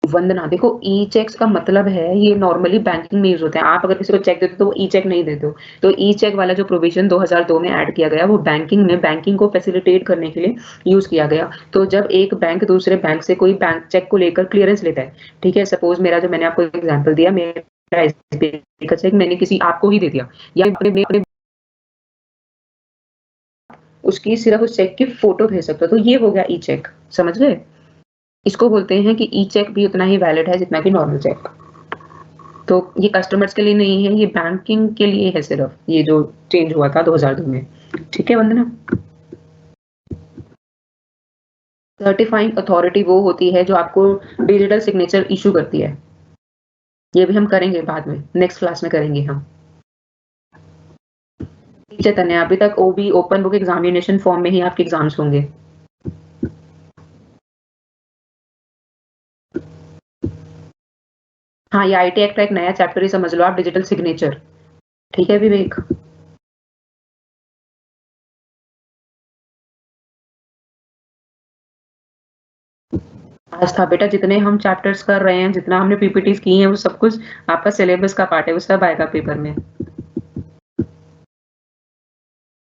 वंदना, देखो ई चेक्स का मतलब है, ये नॉर्मली बैंकिंग में यूज होते हैं। आप अगर किसी को चेक देते हो तो वो ई चेक नहीं देते हो। तो ई चेक वाला जो प्रोविजन 2002 में ऐड किया गया, वो बैंकिंग में बैंकिंग को फैसिलिटेट करने के लिए यूज किया गया। तो जब एक बैंक दूसरे बैंक से कोई बैंक चेक को लेकर क्लियरेंस लेता है, ठीक है, सपोज मेरा जो मैंने आपको एग्जाम्पल दिया, मेरा SBI का चेक मैंने किसी आपको ही दे दिया, या उसकी सिर्फ उस चेक की फोटो भेज सकते हो, तो ये हो गया ई चेक। समझ गए? इसको बोलते हैं कि ई चेक भी उतना ही वैलिड है जितना कि नॉर्मल चेक। तो ये कस्टमर्स के लिए नहीं है, ये बैंकिंग के लिए है सिर्फ, ये जो चेंज हुआ था 2002 में। ठीक है वंदना? सर्टिफाइंग अथॉरिटी वो होती है जो आपको डिजिटल सिग्नेचर इशू करती है। ये भी हम करेंगे बाद में, नेक्स्ट क्लास में करेंगे हम। चैतन्य, अभी तक ओबी ओपन बुक एग्जामिनेशन फॉर्म में ही आपके एग्जाम्स होंगे। हाँ, ये आईटी एक्ट का एक नया चैप्टर ही समझ लो आप, डिजिटल सिग्नेचर। ठीक है विवेक? आज था बेटा, जितने हम चैप्टर्स कर रहे हैं, जितना हमने पीपीटीज की हैं, वो सब कुछ आपका सिलेबस का पार्ट है, वो सब आएगा पेपर में।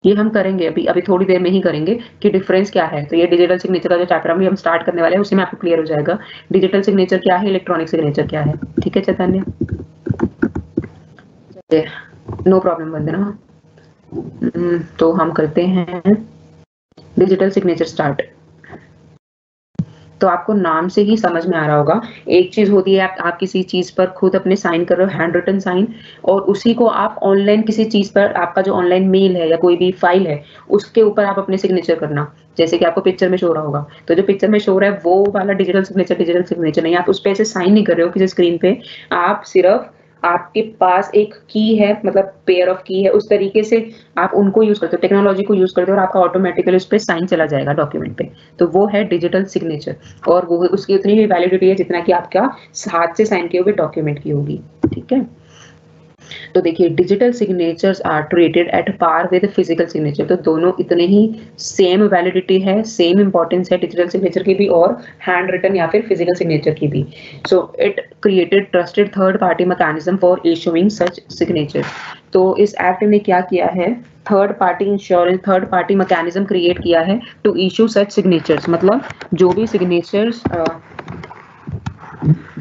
ये हम करेंगे अभी अभी थोड़ी देर में ही करेंगे कि डिफरेंस क्या है। तो ये डिजिटल सिग्नेचर का जो चैप्टर अभी हम स्टार्ट करने वाले हैं उसी में आपको क्लियर हो जाएगा डिजिटल सिग्नेचर क्या है, इलेक्ट्रॉनिक सिग्नेचर क्या है। ठीक है चैतन्य? नो प्रॉब्लम वंदना। तो हम करते हैं डिजिटल सिग्नेचर स्टार्ट। तो आपको नाम से ही समझ में आ रहा होगा, एक चीज होती है आप किसी चीज पर खुद अपने साइन कर रहे हो, हैंड रिटन साइन, और उसी को आप ऑनलाइन किसी चीज पर, आपका जो ऑनलाइन मेल है या कोई भी फाइल है उसके ऊपर आप अपने सिग्नेचर करना, जैसे कि आपको पिक्चर में शो रहा होगा। तो जो पिक्चर में शो रहा है वो वाला डिजिटल सिग्नेचर नहीं, आप उस पर ऐसे साइन नहीं कर रहे हो किसी स्क्रीन पे, आप सिर्फ आपके पास एक की है, मतलब पेयर ऑफ की है, उस तरीके से आप उनको यूज करते हो, टेक्नोलॉजी को यूज करते हो, और आपका ऑटोमेटिकली उस पर साइन चला जाएगा डॉक्यूमेंट पे। तो वो है डिजिटल सिग्नेचर, और वो उसकी उतनी ही वैलिडिटी है जितना कि आपका हाथ से साइन किए हुए डॉक्यूमेंट की होगी। ठीक है, तो देखिए digital signatures are treated at par with physical signature, तो दोनों इतने ही सेम वैलिडिटी है, सेम इंपॉर्टेंस है डिजिटल सिग्नेचर की भी और हैंड रिटन या फिर फिजिकल सिग्नेचर की भी। So it created trusted third party mechanism for issuing such signature. तो इस एक्ट ने क्या किया है, third party insurance, third party mechanism create किया है टू इशू सच सिग्नेचर्स, मतलब जो भी सिग्नेचर्स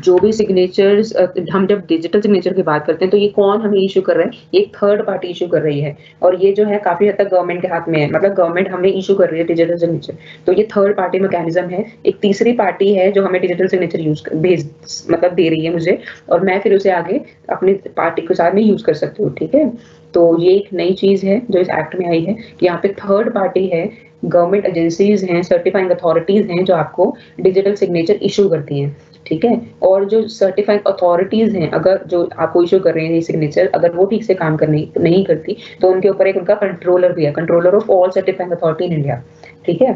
जो भी सिग्नेचर्स हम जब डिजिटल सिग्नेचर की बात करते हैं तो ये कौन हमें इशू कर रहा है, ये एक थर्ड पार्टी इशू कर रही है और ये जो है काफी हद तक गवर्नमेंट के हाथ में है, मतलब गवर्नमेंट हमें इशू कर रही है डिजिटल सिग्नेचर। तो ये थर्ड पार्टी मैकेनिज्म है, एक तीसरी पार्टी है जो हमें डिजिटल सिग्नेचर भेज मतलब दे रही है मुझे, और मैं फिर उसे आगे अपनी पार्टी के साथ में यूज कर सकती हूँ। ठीक है, तो ये एक नई चीज है जो इस एक्ट में आई है कि यहाँ पे थर्ड पार्टी है, गवर्नमेंट एजेंसीज हैं, सर्टिफाइंग अथॉरिटीज हैं जो आपको डिजिटल सिग्नेचर इशू करती हैं। ठीक है, और जो सर्टिफाइंग अथॉरिटीज हैं अगर जो आपको इशू कर रहे हैं सिग्नेचर, अगर वो ठीक से काम करने नहीं करती तो उनके ऊपर एक उनका कंट्रोलर भी है, controller of all certifying authority in India. ठीक है,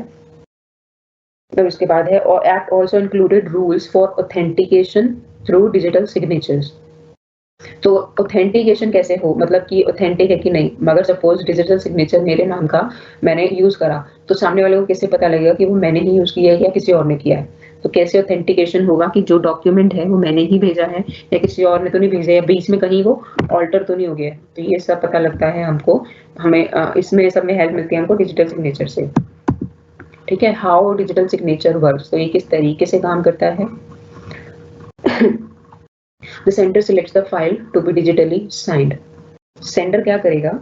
तो इसके बाद है और act also included rules for authentication through digital signatures. तो ऑथेंटिकेशन कैसे हो, मतलब कि ऑथेंटिक है कि नहीं, मगर सपोज डिजिटल सिग्नेचर मेरे नाम का मैंने यूज करा तो सामने वाले को कैसे पता लगेगा कि वो मैंने ही यूज किया है या किसी और ने किया है। तो कैसे ऑथेंटिकेशन होगा कि जो डॉक्यूमेंट है वो मैंने ही भेजा है या किसी और ने तो नहीं भेजा है, या बीच में कहीं वो ऑल्टर तो नहीं हो गया है। तो ये सब पता लगता है हमको, हमें इसमें सब में हेल्प मिलती है हमको डिजिटल सिग्नेचर से। ठीक है, हाउ डिजिटल सिग्नेचर वर्क्स, तो ये किस तरीके से काम करता है। The sender selects the file to be digitally signed. Sender क्या करेगा,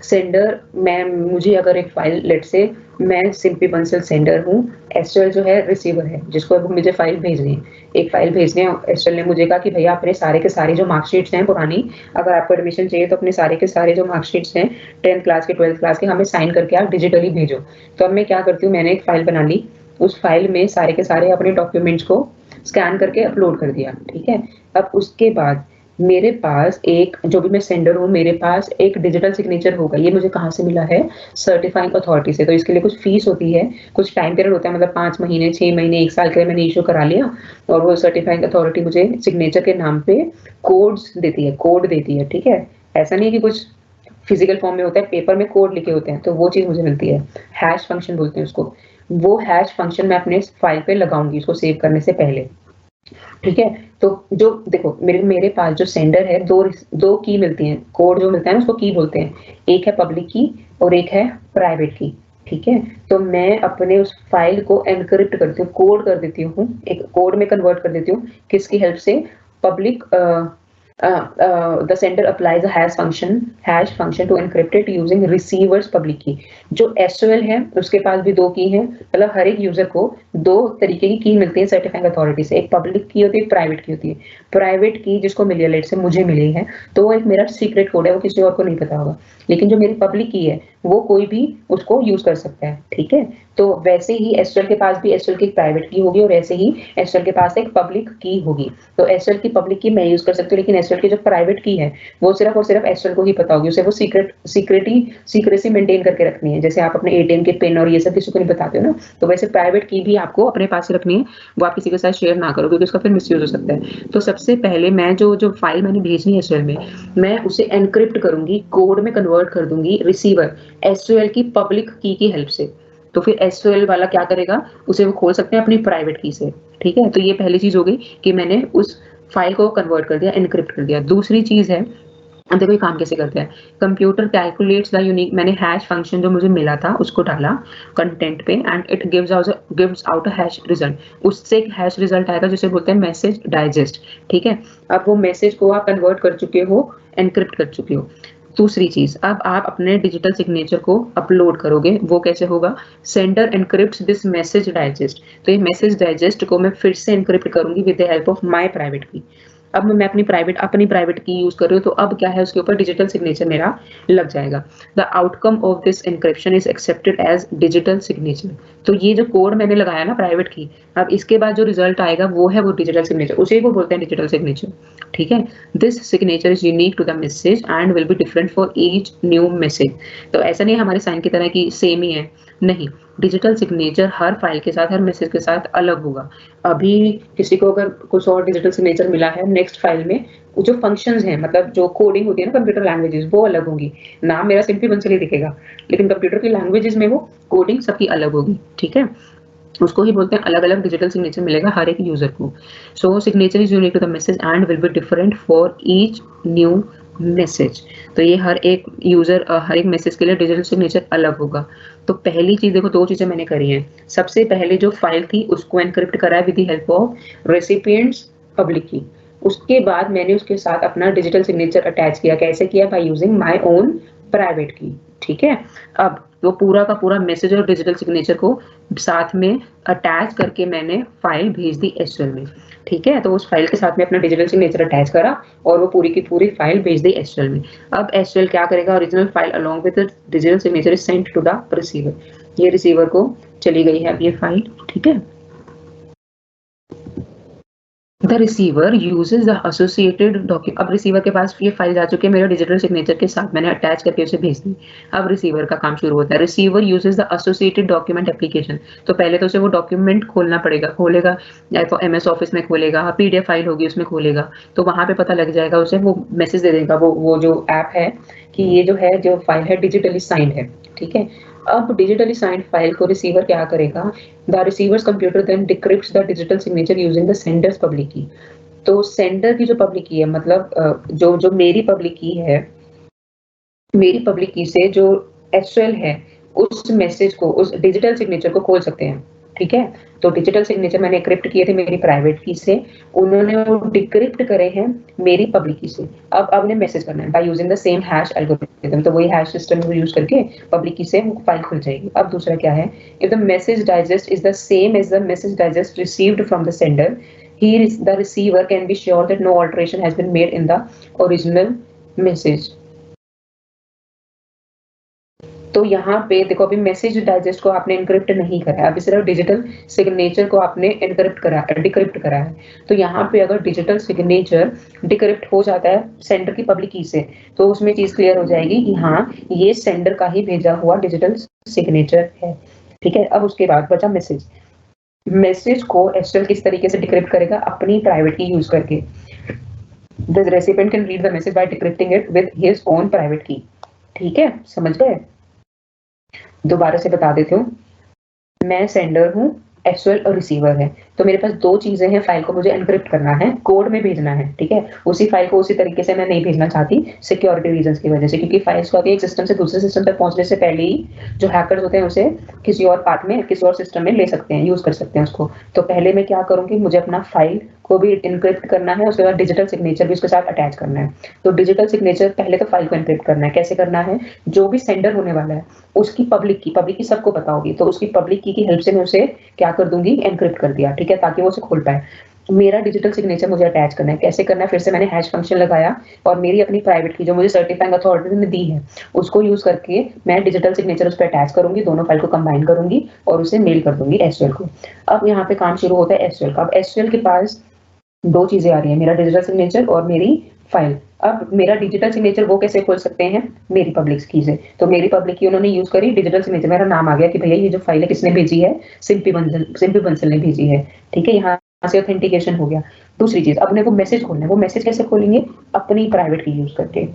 सेंडर मुझे अगर एक फाइल, लेट से मैं सिंपली बंसल सेंडर हूँ, एस्ट्रल जो है रिसीवर है जिसको अब मुझे फाइल भेजनी है, एक फाइल भेजनी है। एस्ट्रल ने मुझे कहा कि भैया अपने सारे के सारे जो मार्कशीट्स हैं पुरानी, अगर आपको एडमिशन चाहिए तो अपने सारे के सारे जो मार्कशीट्स हैं 10th क्लास के 12th क्लास के हमें साइन करके आप डिजिटली भेजो। तो अब मैं क्या करती हूँ, मैंने एक फाइल बना ली, उस फाइल में सारे के सारे अपने डॉक्यूमेंट्स को स्कैन करके अपलोड कर दिया। ठीक है, अब उसके बाद मेरे पास एक, जो भी मैं सेंडर हूँ मेरे पास एक डिजिटल सिग्नेचर होगा। ये मुझे कहाँ से मिला है, सर्टिफाइंग अथॉरिटी से। तो इसके लिए कुछ फीस होती है, कुछ टाइम पीरियड होता है, मतलब 5 महीने 6 महीने 1 साल के लिए मैंने इशू करा लिया और वो सर्टिफाइंग अथॉरिटी मुझे सिग्नेचर के नाम पे कोड्स देती है, कोड देती है। ठीक है, ऐसा नहीं है कि कुछ फिजिकल फॉर्म में होता है, पेपर में कोड लिखे होते हैं, तो वो चीज मुझे मिलती है, हैश फंक्शन बोलते हैं उसको। वो हैश फंक्शन मैं अपने फाइल पे लगाऊंगी उसको सेव करने से पहले। ठीक है, तो जो देखो मेरे पास जो सेंडर है, दो की मिलती हैं, कोड जो मिलता है ना उसको की बोलते हैं, एक है पब्लिक की और एक है प्राइवेट की। ठीक है, तो मैं अपने उस फाइल को एनक्रिप्ट करती हूँ, कोड कर देती हूँ, एक कोड में कन्वर्ट कर देती हूँ, किसकी हेल्प से, public the sender applies a hash function to encrypt it using receiver's public key। जो SOL है उसके पास भी 2 की है, मतलब हर एक यूजर को 2 तरीके की मिलती है सर्टिफाइंग अथॉरिटी से, एक पब्लिक की होती है, एक प्राइवेट की होती है। प्राइवेट की जिसको मिली है, लेट से मुझे मिली है, तो वो एक मेरा सीक्रेट कोड है, वो किसी और को नहीं पता होगा, लेकिन जो मेरी पब्लिक की है वो कोई भी उसको यूज कर सकता है। ठीक है, तो वैसे ही एसएल के पास भी एसएल की प्राइवेट की होगी और ऐसे ही एसएल के पास एक पब्लिक की होगी। तो एसएल की पब्लिक की मैं यूज कर सकती हूँ, लेकिन एसएल की जो प्राइवेट की है वो सिर्फ और सिर्फ एसएल को ही पता होगी, उसे वो सीक्रेसी मेंटेन करके रखनी है। जैसे आप अपने एटीएम के पिन और ये सब किसी को नहीं बताते हो ना, तो वैसे प्राइवेट की भी आपको अपने पास रखनी है, वो आप किसी के साथ शेयर ना करो क्योंकि उसका फिर मिसयूज हो सकता है। तो सबसे पहले मैं जो फाइल मैंने भेजनी है एसएल में, मैं उसे एनक्रिप्ट करूंगी, कोड में कन्वर्ट कर दूंगी रिसीवर एसएल की पब्लिक की हेल्प से। तो फिर एसओएल वाला क्या करेगा, उसे वो खोल सकते हैं अपनी प्राइवेट की से। ठीक है, तो ये पहली चीज हो गई कि मैंने उस फाइल को कन्वर्ट कर दिया, एनक्रिप्ट कर दिया। दूसरी चीज है, अब देखो ये काम कैसे करते हैं, कंप्यूटर कैलकुलेट्स द यूनिक, मैंने हैश फंक्शन जो मुझे मिला था उसको डाला कंटेंट पे and it gives out a hash result, उससे एक हैश रिजल्ट आएगा जिसे बोलते हैं मैसेज डाइजेस्ट। ठीक है, अब वो मैसेज को आप कन्वर्ट कर चुके हो, एनक्रिप्ट कर चुके हो। दूसरी चीज, अब आप अपने डिजिटल सिग्नेचर को अपलोड करोगे, वो कैसे होगा, सेंडर एनक्रिप्ट्स दिस मैसेज डाइजेस्ट। तो ये मैसेज डाइजेस्ट को मैं फिर से एनक्रिप्ट करूंगी with the help of my private की। अब मैं अपनी प्राइवेट की यूज कर रही हूँ, तो अब क्या है, उसके ऊपर डिजिटल सिग्नेचर मेरा लग जाएगा। The outcome of this encryption is accepted as digital signature. तो ये जो कोड मैंने लगाया ना प्राइवेट की, अब इसके बाद जो रिजल्ट आएगा वो है वो डिजिटल सिग्नेचर, उसे वो बोलते हैं डिजिटल सिग्नेचर। ठीक है, this signature is unique to the message and will be different for each new message. तो ऐसा नहीं हमारे साइन की तरह की सेम ही है, नहीं, डिजिटल सिग्नेचर हर फाइल के साथ, हर मैसेज के साथ अलग होगा। अभी किसी को अगर कुछ और डिजिटल सिग्नेचर मिला है, नेक्स्ट फाइल में जो फंक्शंस हैं, मतलब जो कोडिंग होती है ना कंप्यूटर लैंग्वेजेस, वो अलग होंगी। नाम मेरा सिंपली बंसल ही दिखेगा, लेकिन कंप्यूटर की लैंग्वेजेस में वो कोडिंग सबकी अलग होगी। ठीक है, उसको ही बोलते हैं अलग अलग डिजिटल सिग्नेचर मिलेगा हर एक यूजर को। So signature is unique to the message and will be different for each new message. तो ये हर एक यूजर, हर एक मैसेज के लिए डिजिटल सिग्नेचर अलग होगा। तो पहली चीज देखो, 2 चीजें मैंने करी हैं। सबसे पहले जो फाइल थी उसको एनक्रिप्ट करा है with the help of recipients public की। उसके बाद मैंने उसके साथ अपना डिजिटल सिग्नेचर अटैच किया। कैसे किया? By using my own private की। ठीक है, अब वो पूरा का पूरा मैसेज और डिजिटल सिग्नेचर को साथ में अटैच करके मैंने फाइल भेज दी एसक्यूएल में। ठीक है, तो उस फाइल के साथ में अपना डिजिटल सिग्नेचर अटैच करा और वो पूरी की पूरी फाइल भेज दी एसक्यूएल में। अब एसक्यूएल क्या करेगा? Original file along with the digital signature is sent to the receiver. ये रिसीवर को चली गई है अब ये फाइल। ठीक है, the receiver uses the associated document. अब रिसीवर के पास ये फाइल जा चुकी है मेरे डिजिटल सिग्नेचर के साथ, मैंने अटैच करके उसे भेज दी। अब रिसीवर का काम शुरू होता है। Receiver uses the associated document application. तो पहले तो उसे वो डॉक्यूमेंट खोलना पड़ेगा, खोलेगा या तो एमएस ऑफिस में खोलेगा, पीडीएफ फाइल होगी उसमें खोलेगा, तो वहां पे पता लग जाएगा उसे, वो मैसेज दे देगा वो जो ऐप है कि ये जो है जो फाइल है डिजिटली साइंड है। ठीक है, अब डिजिटली साइंड फाइल को रिसीवर क्या करेगा? The receiver's computer then decrypts the digital signature using the sender's public key. तो सेंडर की जो पब्लिक की है, मतलब जो जो मेरी पब्लिक की है, मेरी पब्लिक की से जो एसक्यूएल है उस मैसेज को, उस डिजिटल सिग्नेचर को खोल सकते हैं। ठीक है, तो डिजिटल सिग्नेचर मैंने एन्क्रिप्ट किए थे मेरी प्राइवेट की से, उन्होंने वो डिक्रिप्ट करे हैं मेरी पब्लिक की से। अब उन्हें मैसेज करना है by using the same hash algorithm. तो वही हैश सिस्टम को यूज करके पब्लिक की से वो फाइल खुल जाएगी। अब दूसरा क्या है? If the message digest is the same as the message digest received from the sender, here is the receiver can be sure that no alteration has been made in the original message। तो यहाँ पे देखो, अभी message digest को आपने encrypt नहीं करा है, अभी सिर्फ डिजिटल सिग्नेचर को आपने एनक्रिप्ट करा, डिक्रिप्ट करा है। तो यहाँ पे अगर डिजिटल सिग्नेचर डिक्रिप्ट हो जाता है सेंडर की पब्लिक की से, तो उसमें चीज क्लियर हो जाएगी कि हाँ ये सेंडर का ही भेजा हुआ डिजिटल सिग्नेचर है। ठीक है, अब उसके बाद बचा मैसेज। मैसेज को एसक्यूएल किस तरीके से डिक्रिप्ट करेगा? अपनी प्राइवेट की यूज करके। The recipient can read the message bye decrypting it with his own private की। ठीक है, समझ गए? दोबारा से बता देती हूँ, मैं सेंडर हूँ, एसक्यूएल और रिसीवर है, तो मेरे पास दो चीजें हैं। फाइल को मुझे एनक्रिप्ट करना है, कोड में भेजना है। ठीक है, उसी फाइल को उसी तरीके से मैं नहीं भेजना चाहती सिक्योरिटी रीजंस की वजह से, क्योंकि फाइल्स को एक सिस्टम से दूसरे सिस्टम तक पहुंचने से पहले ही जो हैकर्स होते हैं उसे किसी और पाथ में, किसी और सिस्टम में ले सकते हैं, यूज कर सकते हैं उसको। तो पहले मैं क्या करूंगी, मुझे अपना फाइल को भी इनक्रिप्ट करना है, उसके बाद डिजिटल सिग्नेचर भी उसके साथ अटैच करना है। तो डिजिटल सिग्नेचर पहले तो फाइल को इनक्रिप्ट करना है। कैसे करना है? जो भी सेंडर होने वाला है उसकी पब्लिक की सबको पता होगी, तो उसकी पब्लिक की हेल्प से मैं उसे क्या कर दूंगी, एनक्रिप्ट कर दिया। ठीक है, ताकि वो उसे खोल पाए। मेरा डिजिटल सिग्नेचर मुझे अटैच करना है। कैसे करना है? फिर से मैंने हैश फंक्शन लगाया और मेरी अपनी प्राइवेट की जो मुझे सर्टिफाइंग अथॉरिटी ने दी है उसको यूज करके मैं डिजिटल सिग्नेचर उस पर अटैच करूंगी, दोनों फाइल को कंबाइन करूंगी और उसे मेल कर दूंगी एसक्यूएल को। अब यहाँ पे काम शुरू होता है एसक्यूएल का। अब एसक्यूएल के पास दो चीजें आ रही है, मेरा डिजिटल सिग्नेचर और मेरी फाइल। अब मेरा डिजिटल सिग्नेचर वो कैसे खोल सकते हैं? मेरी पब्लिक की से। तो मेरी पब्लिक की उन्होंने यूज करी, डिजिटल सिग्नेचर, मेरा नाम आ गया कि भैया ये जो फाइल है किसने भेजी है, सिंपी बंसल ने भेजी है। ठीक है, यहाँ से ऑथेंटिकेशन हो गया। दूसरी चीज, अपने को मैसेज खोलना है, वो मैसेज कैसे खोलेंगे? अपनी प्राइवेट की यूज करके।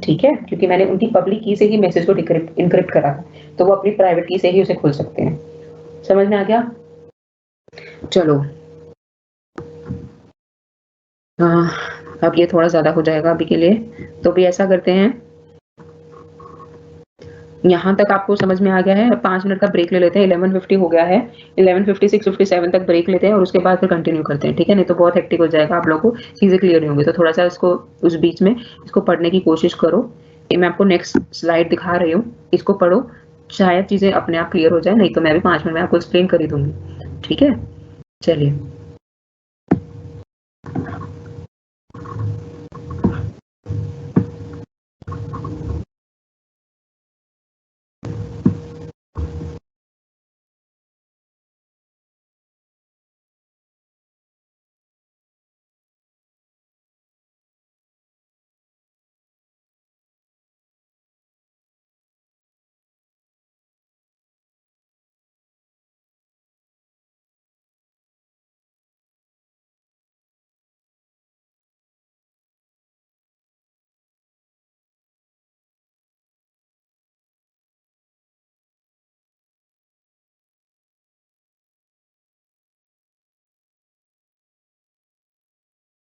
ठीक है, क्योंकि मैंने उनकी पब्लिक की से ही मैसेज को इनक्रिप्ट करा था, तो वो अपनी प्राइवेट की से ही उसे खोल सकते हैं। समझ में आ गया? चलो, अब ये थोड़ा ज्यादा हो जाएगा अभी के लिए, तो भी ऐसा करते हैं, यहाँ तक आपको समझ में आ गया है। 5 मिनट का ब्रेक ले लेते हैं, 11:50 हो गया है, 11:56 57 तक ब्रेक लेते हैं और उसके बाद फिर कंटिन्यू करते हैं। ठीक है, नहीं तो बहुत हेक्टिक हो जाएगा, आप लोगों को चीजें क्लियर नहीं होंगी। तो थोड़ा सा इसको उस बीच में इसको पढ़ने की कोशिश करो। ये मैं आपको नेक्स्ट स्लाइड दिखा रही हूँ, इसको पढ़ो, शायद चीजें अपने आप क्लियर हो जाए, नहीं तो मैं भी 5 मिनट में आपको एक्सप्लेन कर ही दूंगी। ठीक है, चलिए।